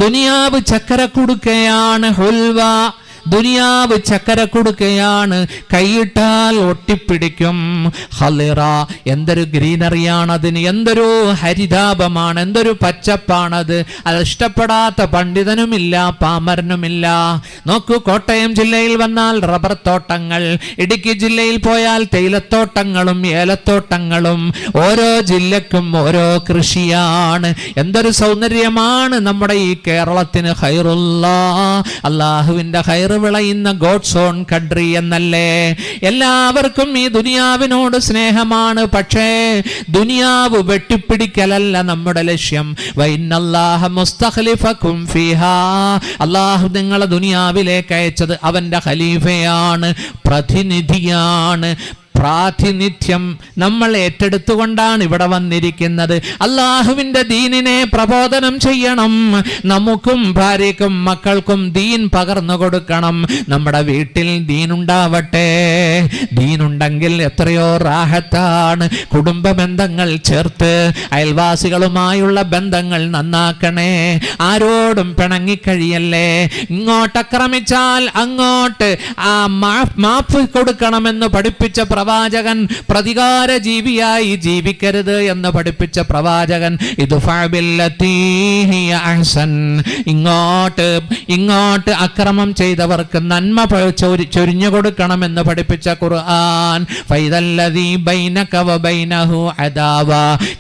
ദുനിയാവ് ചക്കര കൊടുക്കുകയാണ്, ഹുൽവ. ദുനിയാവ് ചക്കര കൊടുക്കുകയാണ്, കൈയിട്ടാൽ ഒട്ടിപ്പിടിക്കും. ഹലിറ, എന്തൊരു ഗ്രീനറിയാണതിന്, എന്തൊരു ഹരിതാപമാണ്, എന്തൊരു പച്ചപ്പാണത്. അത് ഇഷ്ടപ്പെടാത്ത പണ്ഡിതനുമില്ല, പാമരനുമില്ല. നോക്കൂ, കോട്ടയം ജില്ലയിൽ വന്നാൽ റബ്ബർ തോട്ടങ്ങൾ, ഇടുക്കി ജില്ലയിൽ പോയാൽ തേയിലത്തോട്ടങ്ങളും ഏലത്തോട്ടങ്ങളും. ഓരോ ജില്ലക്കും ഓരോ കൃഷിയാണ്. എന്തൊരു സൗന്ദര്യമാണ് നമ്മുടെ ഈ കേരളത്തിന്. ഖൈറുള്ള, അള്ളാഹുവിന്റെ ഖൈർ വിളയുന്ന ഗോഡ്സ് ഓൺ കൺട്രി എന്നല്ലേ. എല്ലാവർക്കും ഈ ദുനിയാവിനോട് സ്നേഹമാണ്. പക്ഷേ ദുനിയാവ് വെട്ടിപ്പിടിക്കലല്ല നമ്മുടെ ലക്ഷ്യം. വഇന്നല്ലാഹ മുസ്തഖ്ലിഫകും ഫീഹാ, അല്ലാഹു നിങ്ങളെ ദുനിയാവിലേക്ക് അയച്ചത് അവന്റെ ഖലീഫയാണ്, പ്രതിനിധിയാണ്. പ്രാതിനിധ്യം നമ്മൾ ഏറ്റെടുത്തുകൊണ്ടാണ് ഇവിടെ വന്നിരിക്കുന്നത്. അള്ളാഹുവിൻ്റെ ദീനിനെ പ്രബോധനം ചെയ്യണം. നമുക്കും ഭാര്യയ്ക്കും മക്കൾക്കും ദീൻ പകർന്നു കൊടുക്കണം. നമ്മുടെ വീട്ടിൽ ദീനുണ്ടാവട്ടെ. ദീനുണ്ടെങ്കിൽ എത്രയോ റാഹത്താണ്. കുടുംബ ബന്ധങ്ങൾ ചേർത്ത് അയൽവാസികളുമായുള്ള ബന്ധങ്ങൾ നന്നാക്കണേ. ആരോടും പിണങ്ങിക്കഴിയല്ലേ. ഇങ്ങോട്ടക്രമിച്ചാൽ അങ്ങോട്ട് മാപ്പ് കൊടുക്കണമെന്ന് പഠിപ്പിച്ച പ്രവാചകൻ, പ്രതികാര ജീവിയായി ജീവിക്കരുത് എന്ന് പഠിപ്പിച്ച പ്രവാചകൻ, ഇങ്ങോട്ട് അക്രമം ചെയ്തവർക്ക് നന്മ ചൊരിഞ്ഞു കൊടുക്കണമെന്ന് പഠിപ്പിച്ച ഖുർആൻ. ഫൈദല്ലദീ ബൈനക വബൈനഹു അദാവ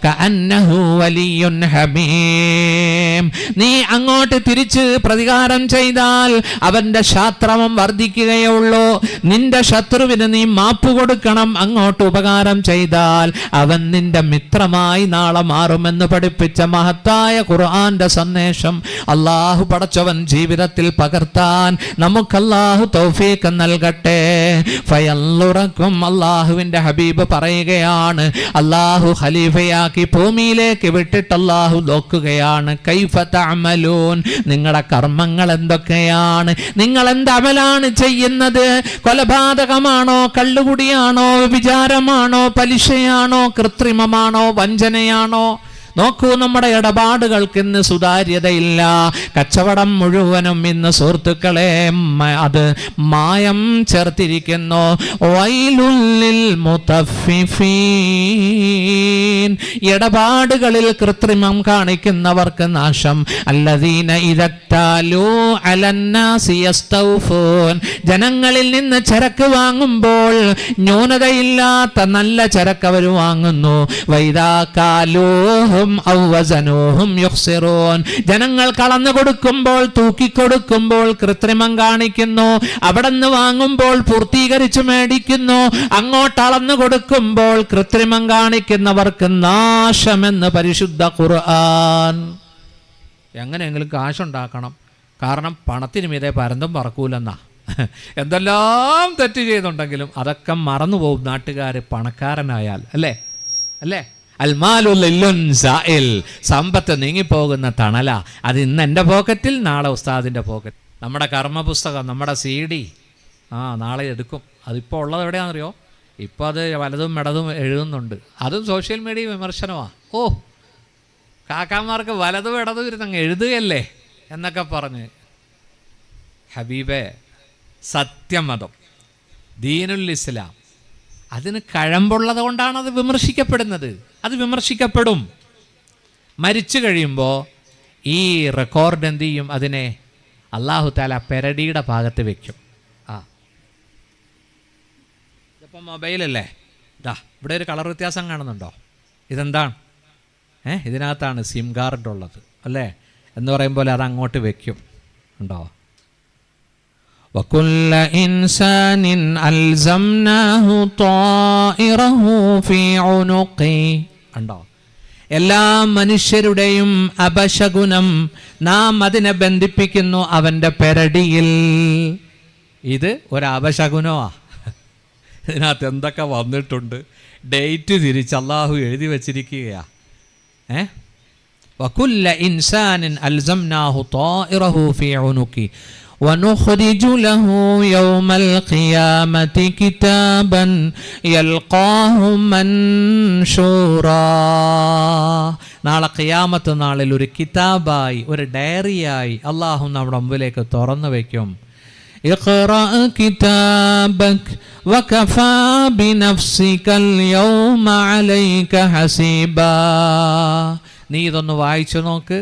കഅന്നഹു വലിയ്യുൻ ഹമീം. നീ അങ്ങോട്ട് തിരിച്ച് പ്രതികാരം ചെയ്താൽ അവന്റെ ശാസ്ത്രമം വർദ്ധിക്കുകയുള്ളൂ. നിന്റെ ശത്രുവിന് നീ മാപ്പ് കൊടുക്കണം. അങ്ങോട്ട് ഉപകാരം ചെയ്താൽ അവൻ നിന്റെ മിത്രമായി നാളെ മാറുമെന്ന് പഠിപ്പിച്ച മഹത്തായ ഖുർആന്റെ സന്ദേശം അല്ലാഹു പടച്ചവൻ ജീവിതത്തിൽ പകർത്താൻ നമുക്ക് അല്ലാഹു തൗഫീഖ് നൽകട്ടെ. ഫയല്ലുറക്കും, അല്ലാഹുവിന്റെ ഹബീബ് പറയുകയാണ്, അല്ലാഹു ഖലീഫയാക്കി ഭൂമിയിലേക്ക് വിട്ടിട്ട് അല്ലാഹു നോക്കുകയാണ്. കൈഫ തഅമലൂൻ, നിങ്ങളുടെ കർമ്മങ്ങൾ എന്തൊക്കെയാണ്? നിങ്ങൾ എന്ത് അമലാണ് ചെയ്യുന്നത്? കൊലപാതകമാണോ, കള്ളുകുടിയാണോ, വിചാരമാണോ, പലിശയാണോ, കൃത്രിമമാണോ, വഞ്ചനയാണോ? നോക്കൂ, നമ്മുടെ ഇടപാടുകൾക്ക് ഇന്ന് സുതാര്യതയില്ല. കച്ചവടം മുഴുവനും ഇന്ന് സുഹൃത്തുക്കളെ അത് മായം ചേർത്തിരിക്കുന്നു. വൈലുല്ലിൽ മുതഫിഫീൻ, ഇടപാടുകളിൽ കൃത്രിമം കാണിക്കുന്നവർക്ക് നാശം. അല്ലദീന ഇദക്താലൂ അലന്നാസി യസ്തൗഫൂൻ, ജനങ്ങളിൽ നിന്ന് ചരക്ക് വാങ്ങുമ്പോൾ ന്യൂനതയില്ലാത്ത നല്ല ചരക്ക് അവർ വാങ്ങുന്നു. വൈദാകാലൂഹും ജനങ്ങൾ കളന്നു കൊടുക്കുമ്പോൾ, തൂക്കിക്കൊടുക്കുമ്പോൾ കൃത്രിമം കാണിക്കുന്നു. അവിടെ നിന്ന് വാങ്ങുമ്പോൾ പൂർത്തീകരിച്ച് മേടിക്കുന്നു. അങ്ങോട്ട് അളന്നു കൊടുക്കുമ്പോൾ കൃത്രിമം കാണിക്കുന്നവർക്ക് നാശമെന്ന് പരിശുദ്ധ ഖുർആൻ. എങ്ങനെയെങ്കിലും കാശുണ്ടാക്കണം, കാരണം പണത്തിന് മീതെ പരന്തും പറക്കൂലെന്നാ. എന്തെല്ലാം തെറ്റ് ചെയ്തുണ്ടെങ്കിലും അതൊക്കെ മറന്നുപോകും നാട്ടുകാർ പണക്കാരനായാൽ. അല്ലേ അല്ലേ? സമ്പത്ത് നീങ്ങിപ്പോകുന്ന തണല. അത് ഇന്ന് എൻ്റെ പോക്കറ്റിൽ, നാളെ ഉസ്താദിൻ്റെ പോക്കറ്റ്. നമ്മുടെ കർമ്മപുസ്തകം, നമ്മുടെ CD നാളെ എടുക്കും. അതിപ്പോൾ ഉള്ളത് എവിടെയാണെന്നറിയോ? ഇപ്പോൾ അത് വലതും ഇടതും എഴുതുന്നുണ്ട്. അതും സോഷ്യൽ മീഡിയ വിമർശനമാണ്. ഓ, കാക്കാമാർക്ക് വലതും ഇടതും ഇരുന്നങ്ങ് എഴുതുകയല്ലേ എന്നൊക്കെ പറഞ്ഞ്. ഹബീബേ, സത്യമതം, ദീനുൽ ഇസ്ലാം, അതിന് കഴമ്പുള്ളത് കൊണ്ടാണ് അത് വിമർശിക്കപ്പെടുന്നത്. അത് വിമർശിക്കപ്പെടും. മരിച്ചു കഴിയുമ്പോൾ ഈ റെക്കോർഡ് എന്ത് ചെയ്യും? അതിനെ അല്ലാഹു തആല പെരടിയുടെ ഭാഗത്ത് വെക്കും. ഇതിപ്പോൾ മൊബൈലല്ലേ, ഇവിടെ ഒരു കളർ വ്യത്യാസം കാണുന്നുണ്ടോ? ഇതെന്താണ്? ഇതിനകത്താണ് സിം കാർഡ് ഉള്ളത് അല്ലേ എന്ന് പറയുമ്പോൾ അത് അങ്ങോട്ട് വെക്കും. ഉണ്ടോ? وكل إنسان ألزمناه طائره في عنقه. ഉണ്ടോ? എല്ലാ മനുഷ്യരുടെയും അപശകുനം നാം അതിനെ ബന്ധിപ്പിക്കുന്നു അവൻ്റെ പെരടിയിൽ. ഇത് ഒരു അപശകുനമാ. ഇതിനകത്ത് എന്തൊക്കെ വന്നിട്ടുണ്ട്, ഡേറ്റ് തിരിച്ച് അല്ലാഹു എഴുതി വച്ചിരിക്കുകയാ. വകുല്ല ഇൻസാനിൻ അൽസംനാഹു ത്വാഇറഹു ഫീ ഉനുഖി وَنُخْرِجُ لَهُ يَوْمَ الْقِيَامَةِ كِتَابًا يَلْقَاهُ مَنْشُورًا. നാളെ ഖിയാമത്ത് നാളിൽ ഒരു കിതാബായി, ഒരു ഡയറിയായി അള്ളാഹു നമ്മുടെ മുമ്പിലേക്ക് തുറന്നു വയ്ക്കും. اقرأ كتابك وكفى بنفسك اليوم عليك حسيبا. നീ ഇതൊന്ന് വായിച്ചു നോക്ക്,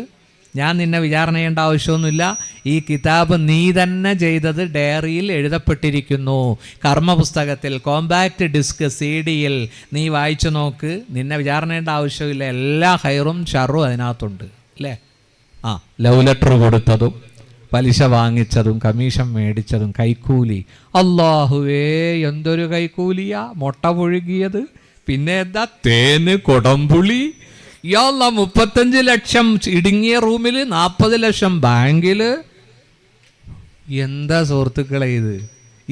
ഞാൻ നിന്നെ വിചാരണ ചെയ്യേണ്ട ആവശ്യമൊന്നുമില്ല. ഈ കിതാബ് നീ തന്നെ ചെയ്തത് ഡയറിയിൽ എഴുതപ്പെട്ടിരിക്കുന്നു, കർമ്മപുസ്തകത്തിൽ, കോമ്പാക്റ്റ് ഡിസ്ക്, CD-യിൽ നീ വായിച്ചു നോക്ക്. നിന്നെ വിചാരണ ചെയ്യേണ്ട ആവശ്യമില്ല. എല്ലാ ഹൈറും ഷറും അതിനകത്തുണ്ട് അല്ലേ? ലവ് ലെറ്റർ കൊടുത്തതും പലിശ വാങ്ങിച്ചതും കമ്മീഷൻ മേടിച്ചതും കൈക്കൂലി. അല്ലാഹുവേ, എന്തൊരു കൈക്കൂലിയാ! മുട്ട പുഴുകിയത്, പിന്നെ എന്താ തേന്, കൊടംപുളി. ഇയാള 35 ലക്ഷം ഇടുങ്ങിയ റൂമിൽ, 40 ലക്ഷം ബാങ്കിൽ. എന്താ സുഹൃത്തുക്കളെ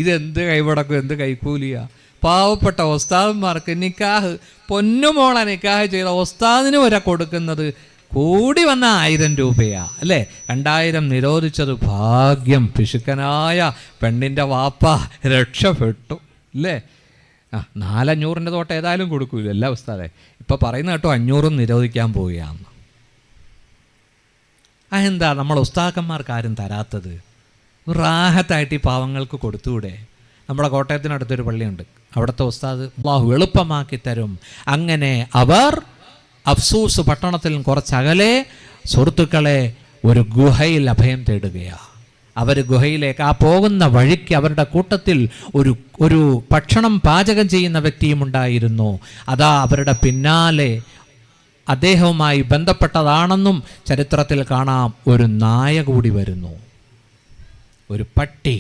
ഇതെന്ത് കൈവടക്കും, എന്ത് കൈക്കൂലിയാ! പാവപ്പെട്ട ഉസ്താദന്മാർക്ക് നിക്കാഹ്, പൊന്നുമോളെ നിക്കാഹ് ചെയ്ത ഉസ്താദിന് വരെ കൊടുക്കുന്നത് കൂടി വന്ന 1000 രൂപയാ അല്ലേ? 2000 നിരോധിച്ചത് ഭാഗ്യം. പിശുക്കനായ പെണ്ണിൻ്റെ വാപ്പ രക്ഷപ്പെട്ടു അല്ലേ? 400-500 തോട്ട് ഏതായാലും കൊടുക്കൂല എല്ലാ ഉസ്താദെ. ഇപ്പം പറയുന്ന കേട്ടോ 500 നിരോധിക്കാൻ പോവുകയാണ്. അതെന്താ നമ്മൾ ഉസ്താദന്മാർക്ക് ആരും തരാത്തത്? റാഹത്തായിട്ട് ഈ പാവങ്ങൾക്ക് കൊടുത്തുകൂടെ? നമ്മുടെ കോട്ടയത്തിനടുത്തൊരു പള്ളിയുണ്ട്, അവിടുത്തെ ഉസ്താദ് അല്ലാഹു എളുപ്പമാക്കി തരും. അങ്ങനെ അവർ അഫ്സൂസ് പട്ടണത്തിൽ കുറച്ചകലെ സുഹൃത്തുക്കളെ ഒരു ഗുഹയിൽ അഭയം തേടുകയാണ്. അവർ ഗുഹയിലേക്ക് പോകുന്ന വഴിക്ക് അവരുടെ കൂട്ടത്തിൽ ഒരു ഭക്ഷണം പാചകം ചെയ്യുന്ന വ്യക്തിയും ഉണ്ടായിരുന്നു. അതാ അവരുടെ പിന്നാലെ അദ്ദേഹവുമായി ബന്ധപ്പെട്ടതാണെന്നും ചരിത്രത്തിൽ കാണാം, ഒരു നായ കൂടി വരുന്നു, ഒരു പട്ടി.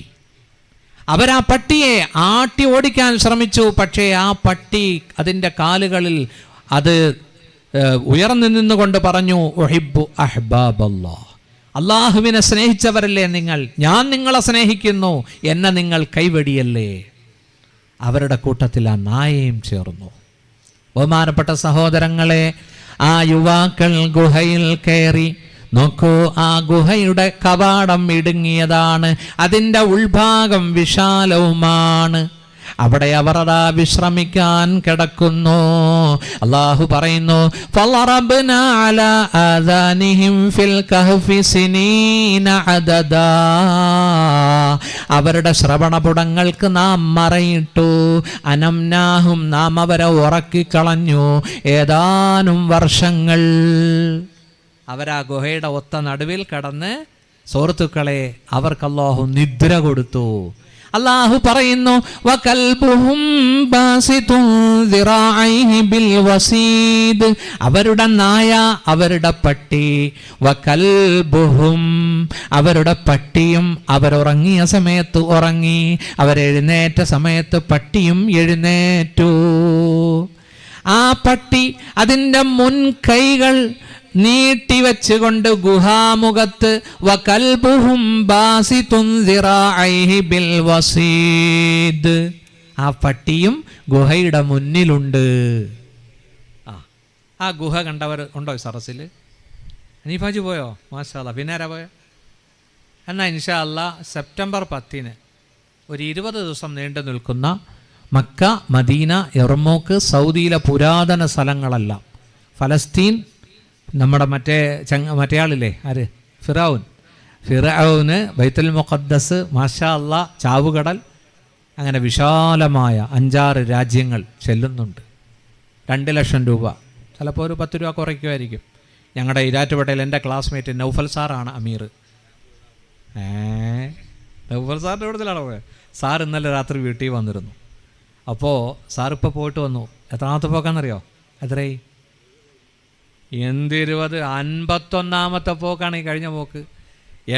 അവരാ പട്ടിയെ ആട്ടി ഓടിക്കാൻ ശ്രമിച്ചു. പക്ഷേ ആ പട്ടി അതിൻ്റെ കാലുകളിൽ അത് ഉയർന്നു നിന്നുകൊണ്ട് പറഞ്ഞു, ഉഹിബ്ബു അഹ്ബാബല്ലാഹ്, അള്ളാഹുവിനെ സ്നേഹിച്ചവരല്ലേ നിങ്ങൾ, ഞാൻ നിങ്ങളെ സ്നേഹിക്കുന്നു, എന്നെ നിങ്ങൾ കൈവെടിയല്ലേ. അവരുടെ കൂട്ടത്തിൽ ആ നായയും ചേർന്നു. ബഹുമാനപ്പെട്ട സഹോദരങ്ങളെ, ആ യുവാക്കൾ ഗുഹയിൽ കയറി. നോക്കൂ, ആ ഗുഹയുടെ കവാടം ഇടുങ്ങിയതാണ്, അതിൻ്റെ ഉൾഭാഗം വിശാലവുമാണ്. അവിടെ അവർ അതാ വിശ്രമിക്കാൻ കിടക്കുന്നു. അല്ലാഹു പറയുന്നു, ഫളറബ്നാ അലാ ആദാനിഹിം ഫിൽ കഹ്ഫി സിനീന അദദാ. അവരുടെ ശ്രവണപുടങ്ങൾക്ക് നാം മറയിട്ടു. അനംനാഹും, നാം അവരെ ഉറക്കിക്കളഞ്ഞു ഏതാനും വർഷങ്ങൾ. അവരാ ഗുഹയുടെ ഒത്ത നടുവിൽ കിടന്ന് സുഹൃത്തുക്കളെ അവർക്ക് അല്ലാഹു നിദ്ര കൊടുത്തു. അല്ലാഹു പറയുന്നു, വകൽബുഹും ബാസിതുൻ ദിറാഇഹി ബിൽ വസീദ്. അവരുടെ നായ, അവരുടെ പട്ടി, വകൽബുഹും, അവരുടെ പട്ടിയും അവരുറങ്ങിയ സമയത്ത് ഉറങ്ങി, അവരെഴുന്നേറ്റ സമയത്ത് പട്ടിയും എഴുന്നേറ്റു. ആ പട്ടി അതിൻ്റെ മുൻകൈകൾ നീട്ടിവെച്ചുകൊണ്ട് ഗുഹാമുഖത്ത്, വകൽബുഹും ബാസിതുൻ ദിറാഇഹി ബിൽ വസീദ്, ആ പട്ടിയും ഗുഹയുടെ മുന്നിലുണ്ട്. ആ ഗുഹ കണ്ടവർ ഉണ്ടോ സറസിൽ? ഹനീഫാജി പോയോ? മാഷാ അല്ലാ. പിന്നെ ആരാ പോയോ? എന്നാൽ ഇൻഷാ അല്ലാ സെപ്റ്റംബർ 10 ഒരു 20 ദിവസം നീണ്ടു നിൽക്കുന്ന മക്ക, മദീന, യർമൂക്ക്, സൗദിയിലെ പുരാതന സ്ഥലങ്ങളെല്ലാം, ഫലസ്തീൻ, നമ്മുടെ മറ്റേ ആളില്ലേ, ആര്? ഫിറഔന്, ബൈത്തുൽ മുഖദ്ദസ്, മാഷാ അല്ലാ, ചാവുകടൽ, അങ്ങനെ വിശാലമായ 5-6 രാജ്യങ്ങൾ ചെല്ലുന്നുണ്ട്. 2 ലക്ഷം രൂപ, ചിലപ്പോൾ ഒരു 10 രൂപ കുറയ്ക്കുമായിരിക്കും. ഞങ്ങളുടെ ഇരാറ്റുപേട്ടയിൽ എൻ്റെ ക്ലാസ്മേറ്റ് നൗഫൽ സാറാണ് അമീർ. നൗഫൽ സാറിൻ്റെ കൂടുതലാണോ പോയത്? സാർ ഇന്നലെ രാത്രി വീട്ടിൽ വന്നിരുന്നു. അപ്പോൾ സാറിപ്പോൾ പോയിട്ട് വന്നു. എത്രാമത്തെ പോക്കാണെന്നറിയോ? എത്രയായി? 51ാമത്തെ പോക്കാണ് ഈ കഴിഞ്ഞ പോക്ക്.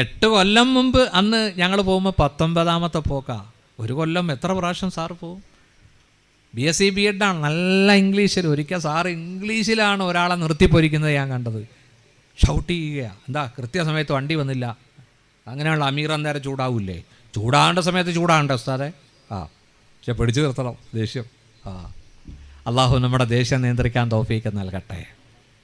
8 കൊല്ലം മുമ്പ് അന്ന് ഞങ്ങൾ പോകുമ്പോൾ 19ാമത്തെ പോക്കാണ്. ഒരു കൊല്ലം എത്ര പ്രാവശ്യം സാറ് പോവും? BSc B.Ed ആണ്, നല്ല ഇംഗ്ലീഷിൽ. ഒരിക്കൽ സാറ് ഇംഗ്ലീഷിലാണ് ഒരാളെ നിർത്തിപ്പൊരിക്കുന്നത് ഞാൻ കണ്ടത്. ഷൗട്ട് ചെയ്യുകയാണ്, എന്താ കൃത്യസമയത്ത് വണ്ടി വന്നില്ല. അങ്ങനെയുള്ള അമീർ അന്നേരം ചൂടാവില്ലേ? ചൂടാകേണ്ട സമയത്ത് ചൂടാകണ്ട ഉസ്താദെ. പക്ഷെ പിടിച്ചു നിർത്തണം ദേഷ്യം. അള്ളാഹു നമ്മുടെ ദേഷ്യം നിയന്ത്രിക്കാൻ തൗഫീക്ക് നൽകട്ടെ.